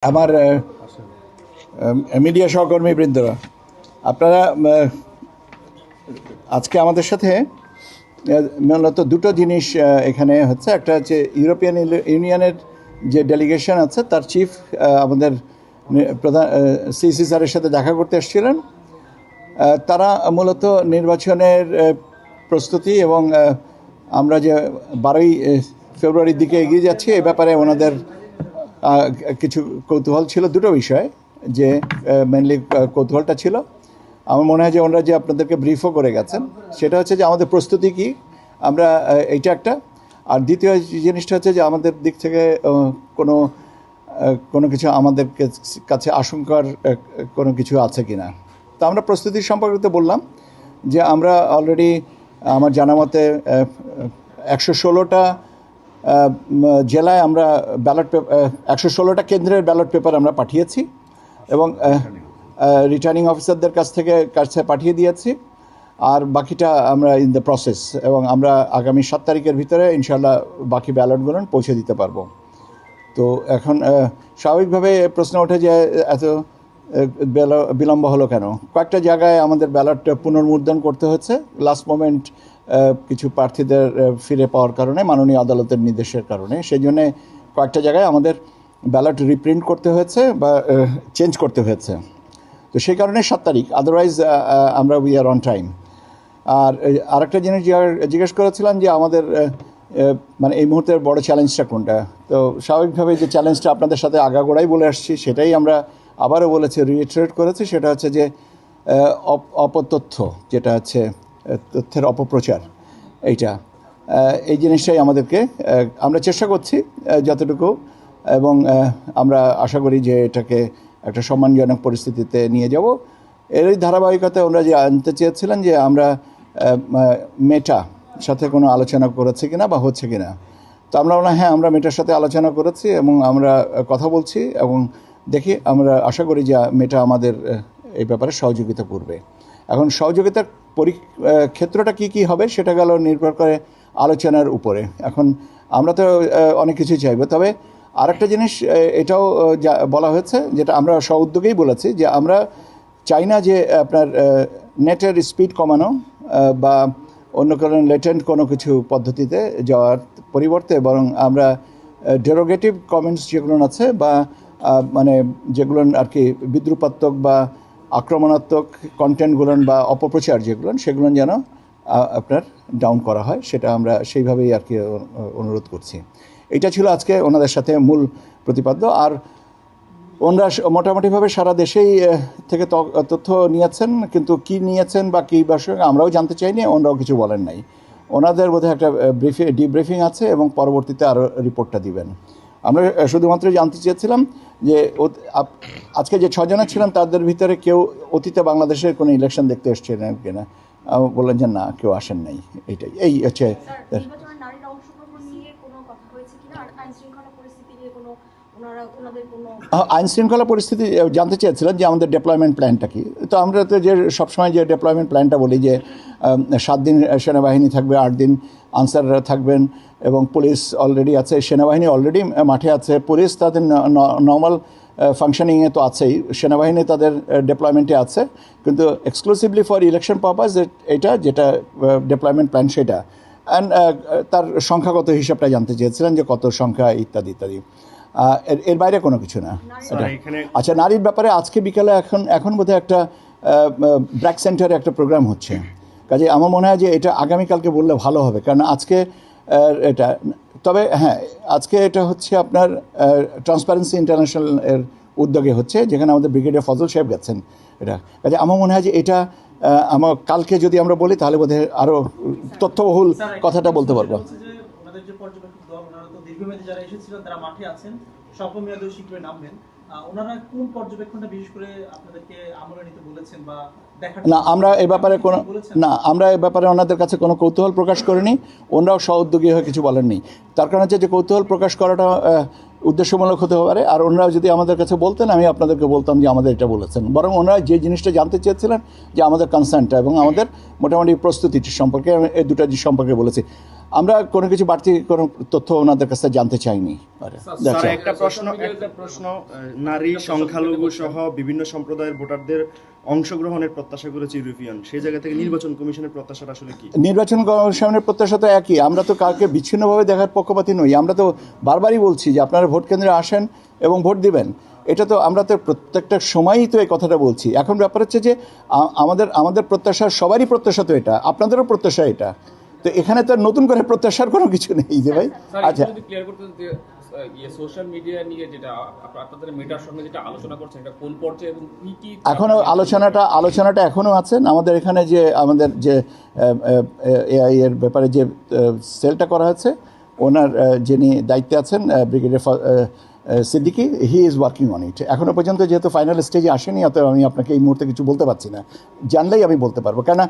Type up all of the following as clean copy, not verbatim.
আমার মিডিয়া সহকর্মীবৃন্দরা, আপনারা আজকে আমাদের সাথে মূলত দুটো জিনিস এখানে হচ্ছে। একটা হচ্ছে ইউরোপিয়ান ইউনিয়নের যে ডেলিগেশন আছে তার চিফ আমাদের প্রধান সিসি স্যারের সাথে দেখা করতে এসেছিলেন। তারা মূলত নির্বাচনের প্রস্তুতি এবং আমরা যে 12ই ফেব্রুয়ারির দিকে এগিয়ে যাচ্ছি এ ব্যাপারে ওনাদের কিছু কৌতূহল ছিল। দুটো বিষয় যে মেনলি কৌতূহলটা ছিল, আমার মনে হয় যে ওনারা যে আপনাদেরকে ব্রিফও করে গেছেন, সেটা হচ্ছে যে আমাদের প্রস্তুতি কী, আমরা এইটা একটা। আর দ্বিতীয় জিনিসটা হচ্ছে যে আমাদের দিক থেকে কোনো কিছু আমাদের কাছে আশঙ্কার কোনো কিছু আছে কি না। তো আমরা প্রস্তুতির সম্পর্কে তো বললাম যে আমরা অলরেডি আমার জানা মতে 116টা জেলায় আমরা ব্যালট পেপার 116টা কেন্দ্রের ব্যালট পেপার আমরা পাঠিয়েছি এবং রিটার্নিং অফিসারদের কাছে পাঠিয়ে দিয়েছি। আর বাকিটা আমরা ইন দ্য প্রসেস, এবং আমরা আগামী 7 তারিখের ভিতরে ইনশাল্লাহ বাকি ব্যালটগুলো পৌঁছে দিতে পারবো। তো এখন স্বাভাবিকভাবে প্রশ্ন ওঠে যে এত বিলম্ব হলো কেন। কয়েকটা জায়গায় আমাদের ব্যালট পুনর্মুদ্রণ করতে হচ্ছে লাস্ট মোমেন্ট কিছু প্রার্থীদের ফিরে পাওয়ার কারণে, মাননীয় আদালতের নির্দেশের কারণে। সেই জন্যে কয়েকটা জায়গায় আমাদের ব্যালট রিপ্রিন্ট করতে হয়েছে বা চেঞ্জ করতে হয়েছে। তো সেই কারণে 7 তারিখ, আদারওয়াইজ আমরা উই আর অন টাইম। আর আরেকটা জিনিস জিজ্ঞেস করেছিলাম যে আমাদের মানে এই মুহূর্তের বড় চ্যালেঞ্জটা কোনটা। তো স্বাভাবিকভাবে যে চ্যালেঞ্জটা আপনাদের সাথে আগাগোড়াই বলে আসছি, সেটাই আমরা আবারও বলেছি, রিইটারেট করেছি। সেটা হচ্ছে যে অপতথ্য, যেটা হচ্ছে তথ্যের অপপ্রচার, এই জিনিসটাই আমাদেরকে আমরা চেষ্টা করছি যতটুকু, এবং আমরা আশা করি যে এটাকে একটা সম্মানজনক পরিস্থিতিতে নিয়ে যাব। এরই ধারাবাহিকতায় ওনারা যে আনতে চেয়েছিলেন যে আমরা মেটা সাথে কোনো আলোচনা করেছি কিনা বা হচ্ছে কিনা। তো আমরা হ্যাঁ, আমরা মেটার সাথে আলোচনা করেছি এবং আমরা কথা বলছি, এবং দেখি, আমরা আশা করি যে মেটা আমাদের এই ব্যাপারে সহযোগিতা করবে। এখন সহযোগিতার ক্ষেত্রটা কি হবে সেটা গেল নির্ভর করে আলোচনার উপরে। এখন আমরা তো অনেক কিছুই চাইব, তবে আরেকটা জিনিস এটাও বলা হয়েছে, যেটা আমরা স্ব-উদ্যোগেই বলেছি, যে আমরা চাই না যে আপনার নেটের স্পিড কমানো বা অন্য কোনো লেটেন্ট কোনো কিছু পদ্ধতিতে যাওয়ার পরিবর্তে, বরং আমরা ডেরোগেটিভ কমেন্টস যেগুলো আছে বা মানে যেগুলো আর কি বিদ্রুপাত্মক বা আক্রমণাত্মক কন্টেন্টগুলো বা অপপ্রচার যেগুলো, সেগুলো যেন আপনার ডাউন করা হয়, সেটা আমরা সেইভাবেই আর কি অনুরোধ করছি। এটা ছিল আজকে ওনাদের সাথে মূল প্রতিপাদ্য। আর ওনারা মোটামুটিভাবে সারা দেশেই থেকে তথ্য নিয়েছেন, কিন্তু কি নিয়েছেন বা কী বিষয়ে আমরাও জানতে চাইনি, ওনারাও কিছু বলেন নাই। ওনাদের বোধহয় একটা ডিব্রিফিং আছে এবং পরবর্তীতে আরও রিপোর্টটা দিবেন। আমরা শুধুমাত্র জানতে চেয়েছিলাম যে আজকে যে 6 জনা ছিলেন তাদের ভিতরে কেউ অতীতে বাংলাদেশের কোনো ইলেকশন দেখতে এসেছিলেন কিনা। বললেন যে না, কেউ আসেন নাই। এই হচ্ছে আইন শৃঙ্খলা পরিস্থিতি জানতে চেয়েছিলেন যে আমাদের ডেপ্লয়মেন্ট প্ল্যানটা কি। তো আমরা তো যে সবসময় যে ডেপ্লয়মেন্ট প্ল্যানটা বলি যে 7 দিন সেনাবাহিনী থাকবে, 8 দিন আনসাররা থাকবেন, এবং পুলিশ অলরেডি আছে, সেনাবাহিনী অলরেডি মাঠে আছে, পুলিশ তাদের নর্মাল ফাংশনিংয়ে তো আছেই, সেনাবাহিনী তাদের ডেপ্লয়মেন্টে আছে, কিন্তু এক্সক্লুসিভলি ফর ইলেকশন পারপাস এটা যেটা ডেপ্লয়মেন্ট প্ল্যান সেটা। অ্যান্ড তার সংখ্যাগত হিসাবটা জানতে চেয়েছিলেন যে কত সংখ্যা ইত্যাদি ইত্যাদি। এর বাইরে কোনো কিছু না। আচ্ছা, নারীর ব্যাপারে আজকে বিকালে এখন বোধহয় একটা ব্র্যাক সেন্টারে একটা প্রোগ্রাম হচ্ছে, কাজে আমার মনে হয় যে এটা আগামীকালকে বললে ভালো হবে, কারণ আজকে এটা, তবে হ্যাঁ, আজকে এটা হচ্ছে আপনার ট্রান্সপারেন্সি ইন্টারন্যাশনাল এর উদ্যোগে হচ্ছে, যেখানে আমাদের ব্রিগেডিয়ার ফজল সাহেব গেছেন। এটা কাজে আমার মনে হয় যে এটা আমার কালকে যদি আমরা বলি তাহলে বোধহয় আরও তথ্যবহুল কথাটা বলতে পারবো। যারা এসেছিলেন তারা মাঠে আছেন, স্বল্পমেয়াদী শিবিরে নামবেন, ওনারা কোন পর্যবেক্ষণটা বিশেষ করে আপনাদেরকে আমলে নিতে বলেছেন বা দেখার? না, আমরা এই ব্যাপারে ওনাদের কাছে কোনো কৌতূহল প্রকাশ করিনি। ওনারাও স্ব-উদ্যোগী হয়ে কিছু বলেননি। তার কারণ হচ্ছে যে কৌতূহল প্রকাশ করাটা উদ্দেশ্যমূলক হতে পারে। আর ওনারাও যদি আমাদের কাছে বলতেন, আমি আপনাদেরকে বলতাম যে আমাদের এটা বলেছেন। বরং ওনারা যে জিনিসটা জানতে চেয়েছিলেন যে আমাদের কনসার্নটা এবং আমাদের মোটামুটি প্রস্তুতির সম্পর্কে, এই দুটো সম্পর্কে বলেছি। আমরা কোনো কিছু বাড়তি কোনো তথ্য ওনাদের কাছে জানতে চাইনি। স্যার, একটা প্রশ্ন নারী, সংখ্যালঘু সহ বিভিন্ন সম্প্রদায়ের ভোটারদের অংশগ্রহণের প্রত্যাশা করেছে ইউরোপিয়ান, সেই জায়গা থেকে নির্বাচন কমিশনের প্রত্যাশাটা আসলে কি? নির্বাচন কমিশনের প্রত্যাশা তো একই। আমরা তো কাউকে বিচ্ছিন্নভাবে দেখার পক্ষপাতী নই। আমরা তো বারবারই বলছি যে আপনারা ভোট কেন্দ্রে আসেন এবং ভোট দিবেন। এটা তো আমরা তো প্রত্যেকটা সময়ই তো এই কথাটা বলছি। এখন ব্যাপার হচ্ছে যে আমাদের প্রত্যাশা, সবারই প্রত্যাশা তো এটা, আপনাদেরও প্রত্যাশা এটা। তো এখানে তো নতুন করে প্রত্যাশার কোনো কিছু নেই যে ভাই। আচ্ছা, ক্লিয়ার করতে যে সোশ্যাল মিডিয়া নিয়ে যেটা আপনাদের মেটার সঙ্গে যেটা আলোচনা করছেন, এটা কোন পর্যায়ে এবং কি কি এখনও আলোচনাটা এখনও আছেন। আমাদের এখানে যে আমাদের যে এআই এর ব্যাপারে যে সেলটা করা হয়েছে, ওনার যিনি দায়িত্বে আছেন brigadier Siddiqui, he is working on it. এখনও পর্যন্ত যেহেতু ফাইনাল স্টেজে আসেনি, অতএব আমি আপনাকে এই মুহূর্তে কিছু বলতে পারছি না। জানলেই আমি বলতে পারবো, কেননা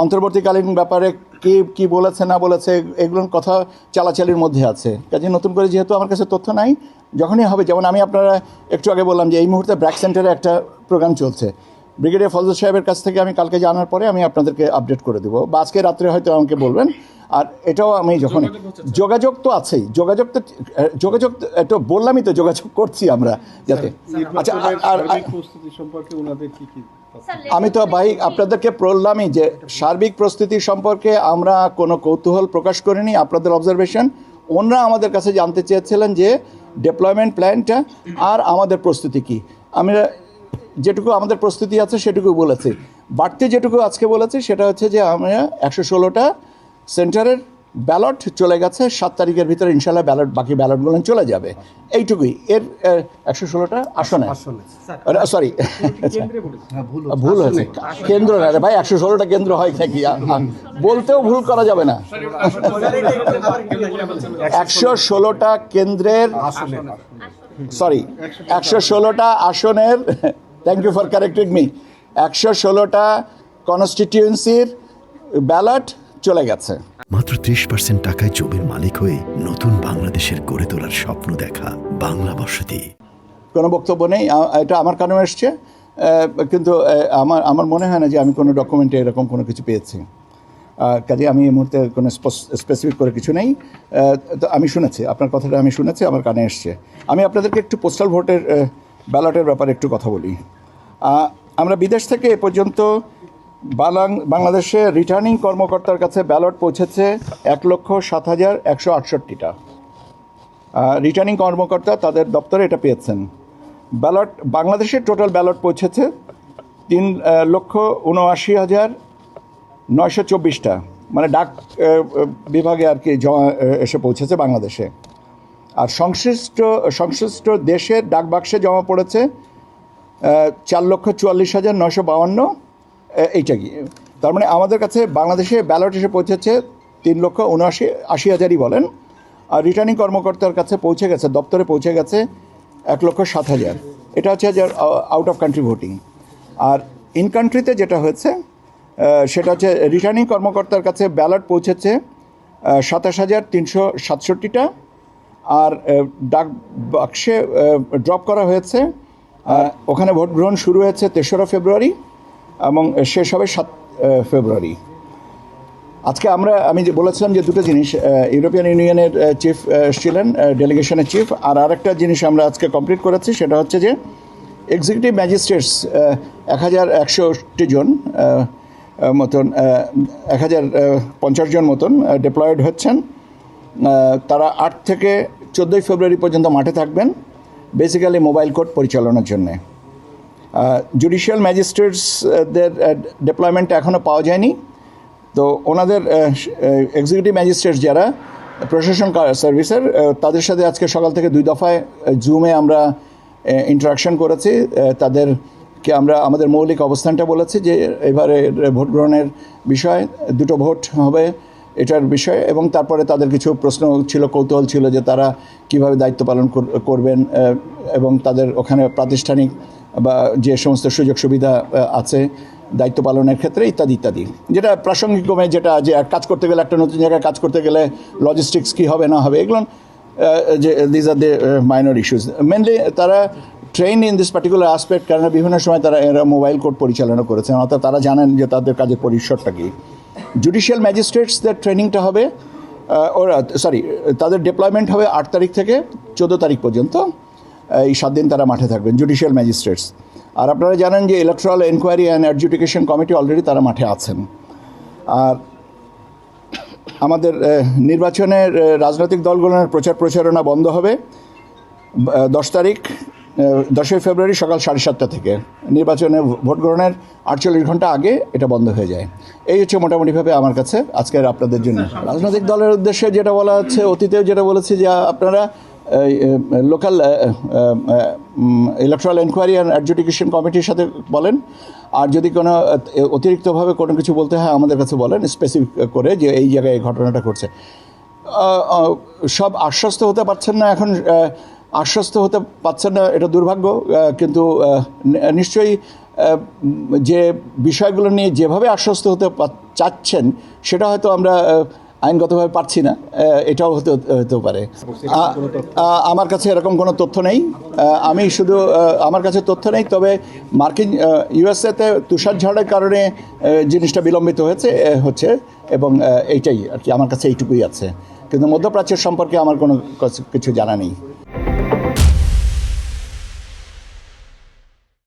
অন্তর্বর্তীকালীন ব্যাপারে কে কী বলেছে না বলেছে এগুলোর কথা চালাচালির মধ্যে আছে। কাজে নতুন করে যেহেতু আমার কাছে তথ্য নাই, যখনই হবে, যেমন আমি আপনারা একটু আগে বললাম যে এই মুহূর্তে ব্র্যাক সেন্টারে একটা প্রোগ্রাম চলছে। ব্রিগেডিয়ার ফজল সাহেবের কাছ থেকে আমি কালকে জানার পরে আমি আপনাদেরকে আপডেট করে দেবো, বা আজকে রাত্রে হয়তো আমাকে বলবেন। আর এটাও আমি যখন যোগাযোগ তো আছেই, যোগাযোগ তো বললামই তো, যোগাযোগ করছি আমরা যাতে। আচ্ছা, আর প্রস্তুতি সম্পর্কে ওনাদের কি আমি তো ভাই আপনাদেরকে বললামই যে সার্বিক প্রস্তুতি সম্পর্কে আমরা কোনো কৌতূহল প্রকাশ করিনি। আপনাদের অবজারভেশন, ওনারা আমাদের কাছে জানতে চেয়েছিলেন যে ডেপ্লয়মেন্ট প্ল্যানটা আর আমাদের প্রস্তুতি কী। আমরা যেটুকু আমাদের প্রস্তুতি আছে সেটুকু বলেছি। বাড়তি যেটুকু আজকে বলেছি সেটা হচ্ছে যে আমরা 116টা সেন্টারের ব্যালট চলে গেছে, 7 তারিখের ভিতরে ইনশাল্লাহ বাকি ব্যালটগুলো চলে যাবে, এইটুকুই। এর 116টা আসনে, সরি ভুল হয়েছে, কেন্দ্র না রে ভাই, 116টা কেন্দ্র হয় নাকি, বলতেও ভুল করা যাবে না। 116টা কেন্দ্রের, সরি 116টা আসনের, thank you for correcting me, 116টা কনস্টিটিউয়েন্সির ব্যালট চলে গেছে। মাত্র 30% টাকায় জমির মালিক হয়ে নতুন বাংলাদেশের গড়ে তোলার স্বপ্ন দেখা বাংলা বসতি। কোনো বক্তব্য নেই, এটা আমার কানে এসছে, কিন্তু আমার মনে হয় না যে আমি কোনো ডকুমেন্টে এরকম কোনো কিছু পেয়েছি। কাজে আমি এই মুহূর্তে কোনো স্পেসিফিক করে কিছু নেই। তো আমি শুনেছি আপনার কথাটা, আমি শুনেছি, আমার কানে এসছে। আমি আপনাদেরকে একটু পোস্টাল ভোটের ব্যালটের ব্যাপারে একটু কথা বলি। আমরা বিদেশ থেকে এ পর্যন্ত বাংলাদেশে রিটার্নিং কর্মকর্তার কাছে ব্যালট পৌঁছেছে 1,07,168টা। রিটার্নিং কর্মকর্তা তাদের দপ্তরে এটা পেয়েছেন। ব্যালট বাংলাদেশের টোটাল ব্যালট পৌঁছেছে 3,79,924টা, মানে ডাক বিভাগে আর কি জমা এসে পৌঁছেছে বাংলাদেশে। আর সংশ্লিষ্ট দেশের ডাক বাক্সে জমা পড়েছে 4,44,952, এইটা কি, তার মানে আমাদের কাছে বাংলাদেশে ব্যালট এসে পৌঁছেছে 3,79,80,000ই বলেন, আর রিটার্নিং কর্মকর্তার কাছে পৌঁছে গেছে, দপ্তরে পৌঁছে গেছে 1,07,000। এটা হচ্ছে আউট অফ কান্ট্রি ভোটিং। আর ইন কান্ট্রিতে যেটা হয়েছে সেটা হচ্ছে রিটার্নিং কর্মকর্তার কাছে ব্যালট পৌঁছেছে 27,367টা, আর ডাক বাক্সে ড্রপ করা হয়েছে। ওখানে ভোট গ্রহণ শুরু হয়েছে 3রা ফেব্রুয়ারি এবং শেষ হবে 7 ফেব্রুয়ারি। আজকে আমি যে বলেছিলাম যে দুটো জিনিস, ইউরোপিয়ান ইউনিয়নের চিফ ছিলেন, ডেলিগেশনের চিফ, আর আরেকটা জিনিস আমরা আজকে কমপ্লিট করেছি, সেটা হচ্ছে যে এক্সিকিউটিভ ম্যাজিস্ট্রেটস 1,160 জন মতন, 1,050 জন মতন ডিপ্লয়েড হচ্ছেন। তারা 8 থেকে 14 ফেব্রুয়ারি পর্যন্ত মাঠে থাকবেন, বেসিক্যালি মোবাইল কোর্ট পরিচালনার জন্যে। জুডিশিয়াল ম্যাজিস্ট্রেটসদের ডিপ্লয়মেন্ট এখনও পাওয়া যায়নি। তো ওনাদের এক্সিকিউটিভ ম্যাজিস্ট্রেটস যারা প্রশাসন সার্ভিসের, তাদের সাথে আজকে সকাল থেকে 2 দফায় জুমে আমরা ইন্টারাকশন করেছি। তাদেরকে আমরা আমাদের মৌলিক অবস্থানটা বলেছি যে এবারে ভোট গ্রহণের বিষয়, 2টো ভোট হবে এটার বিষয়ে, এবং তারপরে তাদের কিছু প্রশ্ন ছিল, কৌতূহল ছিল যে তারা কিভাবে দায়িত্ব পালন করবেন, এবং তাদের ওখানে প্রাতিষ্ঠানিক বা যে সমস্ত সুযোগ সুবিধা আছে দায়িত্ব পালনের ক্ষেত্রে ইত্যাদি ইত্যাদি, যেটা প্রাসঙ্গিকভাবে, যেটা যে কাজ করতে গেলে, একটা নতুন জায়গায় কাজ করতে গেলে লজিস্টিক্স কী হবে না হবে, এগুলো যে these are the minor issues. Mainly তারা train in this particular aspect, কেননা বিভিন্ন সময় এরা মোবাইল কোর্ট পরিচালনা করেছেন, অর্থাৎ তারা জানেন যে তাদের কাজের পরিসরটা কী। জুডিশিয়াল ম্যাজিস্ট্রেটসদের ট্রেনিংটা হবে ওরা সরি তাদের ডিপ্লয়মেন্ট হবে 8 তারিখ থেকে 14 তারিখ পর্যন্ত। এই 7 দিন তারা মাঠে থাকবেন, জুডিশিয়াল ম্যাজিস্ট্রেটস। আর আপনারা জানেন যে electoral enquiry and adjudication committee already তারা মাঠে আছেন। আর আমাদের নির্বাচনের রাজনৈতিক দলগুলোর প্রচারণা বন্ধ হবে 10 তারিখ 10 ফেব্রুয়ারি সকাল 7:30 থেকে। নির্বাচনে ভোট গ্রহণের 48 ঘন্টা আগে এটা বন্ধ হয়ে যায়। এই হচ্ছে মোটামুটিভাবে আমার কাছে আজকের আপনাদের জন্য। রাজনৈতিক দলের উদ্দেশ্যে যেটা বলা হচ্ছে, অতীতেও যেটা বলেছি যে আপনারা local electoral enquiry and adjudication কমিটির সাথে বলেন। আর যদি কোনো অতিরিক্তভাবে কোনো কিছু বলতে হয় আমাদের কাছে বলেন, স্পেসিফিক করে যে এই জায়গায় এই ঘটনাটা ঘটছে। সব আশ্বস্ত হতে পারছেন না এখন, আশ্বস্ত হতে পারছেন না, এটা দুর্ভাগ্য। কিন্তু নিশ্চয়ই যে বিষয়গুলো নিয়ে যেভাবে আশ্বস্ত হতে চাচ্ছেন সেটা হয়তো আমরা আইনগতভাবে পারছি না, এটাও হতেও পারে। আমার কাছে এরকম কোনো তথ্য নেই। আমি শুধু আমার কাছে তথ্য নেই, তবে মার্কিন ইউএসএতে তুষারঝড়ের কারণে জিনিসটা বিলম্বিত হচ্ছে এবং এইটাই আর কি, আমার কাছে এইটুকুই আছে। কিন্তু মধ্যপ্রাচ্যের সম্পর্কে আমার কোনো কিছু জানা নেই।